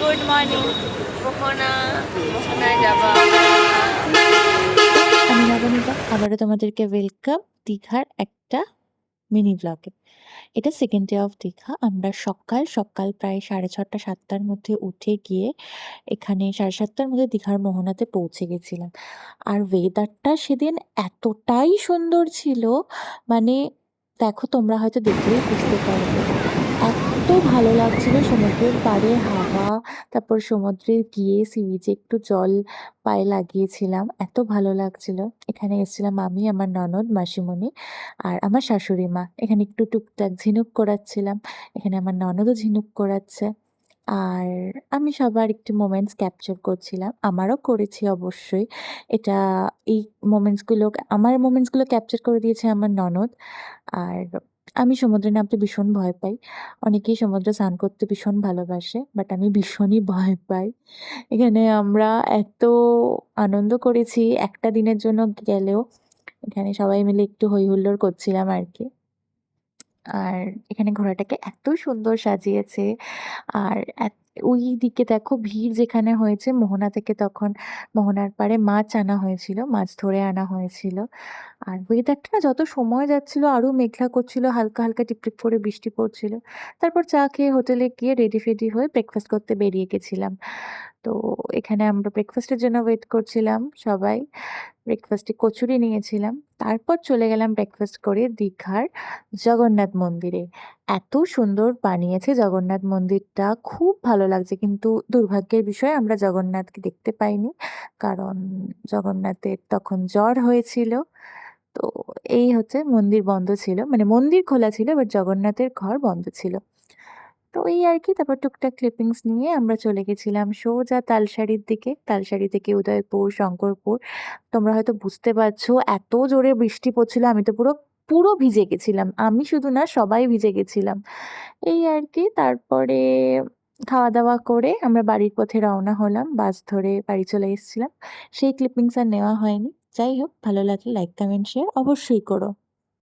Good morning. মোহনায় যাবা? আমি নবনীতা, আবারও তোমাদেরকে ওয়েলকাম দীঘার একটা মিনি ব্লগে। এটা সেকেন্ড ডে অফ দীঘা। আমরা সকাল সকাল প্রায় 6:30-7টার মধ্যে উঠে গিয়ে এখানে 7:30টার মধ্যে দীঘার মোহনাতে পৌঁছে গেছিলাম। আর ওয়েদারটা সেদিন এতটাই সুন্দর ছিল, মানে দেখো তোমরা হয়তো দেখলেই বুঝতে পারবে। এত ভালো লাগছিল সমুদ্রের পাড়ে হাওয়া, তারপর সমুদ্রে গিয়ে সি বিচে একটু জল পায়ে লাগিয়েছিলাম, এত ভালো লাগছিল। এখানে এসেছিলাম আমি, আমার ননদ, মাসিমণি আর আমার শাশুড়ি মা। এখানে একটু টুকটাক ঝিনুক করাচ্ছিলাম, এখানে আমার ননদও ঝিনুক করাচ্ছে। আর আমি সবার একটু মোমেন্টস ক্যাপচার করছিলাম, আমারও করেছি অবশ্যই। এটা এই মোমেন্টসগুলো, আমার মোমেন্টসগুলো ক্যাপচার করে দিয়েছে আমার ননদ। আর আমি সমুদ্রে নামতে ভীষণ ভয় পাই। অনেকেই সমুদ্রে স্নান করতে ভীষণ ভালোবাসে, বাট আমি ভীষণই ভয় পাই। এখানে আমরা এত আনন্দ করেছি একটা দিনের জন্য গেলেও। এখানে সবাই মিলে একটু হই হুল্লোড় করছিলাম আর কি। আর এখানে ঘোড়াটাকে এত সুন্দর সাজিয়েছে। আর ওইদিকে দেখো ভিড় যেখানে হয়েছে, মোহনা থেকে তখন মোহনার পাড়ে মাছ আনা হয়েছিল, মাছ ধরে আনা হয়েছিল। আর ওয়েদারটা না যত সময় যাচ্ছিল আরো মেঘলা করছিল, হালকা হালকা টিপটিপ করে বৃষ্টি পড়ছিল। তারপর চা খেয়ে হোটেলে গিয়ে রেডি ফেডি হয়ে ব্রেকফাস্ট করতে বেরিয়ে গেছিলাম। তো এখানে আমরা ব্রেকফাস্টের জন্য ওয়েট করছিলাম সবাই। ব্রেকফাস্টে কচুরি নিয়েছিলাম। তারপর চলে গেলাম ব্রেকফাস্ট করে দীঘার জগন্নাথ মন্দিরে। এত সুন্দর বানিয়েছে জগন্নাথ মন্দিরটা, খুব ভালো লাগছে। কিন্তু দুর্ভাগ্যের বিষয় আমরা জগন্নাথকে দেখতে পাইনি, কারণ জগন্নাথের তখন জ্বর হয়েছিল। তো এই হচ্ছে, মন্দির বন্ধ ছিল, মানে মন্দির খোলা ছিল বাট জগন্নাথের ঘর বন্ধ ছিল। তো এই আর কি, তারপর টুকটাক ক্লিপিংস নিয়ে আমরা চলে গেছিলাম সোজা তালসারির দিকে। তালসারি থেকে উদয়পুর, শঙ্করপুর। তোমরা হয়তো বুঝতে পারছো এত জোরে বৃষ্টি পড়ছিল, আমি তো পুরো পুরো ভিজে গেছিলাম। আমি শুধু না, সবাই ভিজে গেছিলাম। এই আর কি, তারপরে খাওয়া দাওয়া করে আমরা বাড়ির পথে রওনা হলাম, বাস ধরে বাড়ি চলে এসেছিলাম। সেই ক্লিপিংস আর নেওয়া হয়নি। যাই হোক, ভালো লাগলে লাইক কমেন্ট শেয়ার অবশ্যই করো।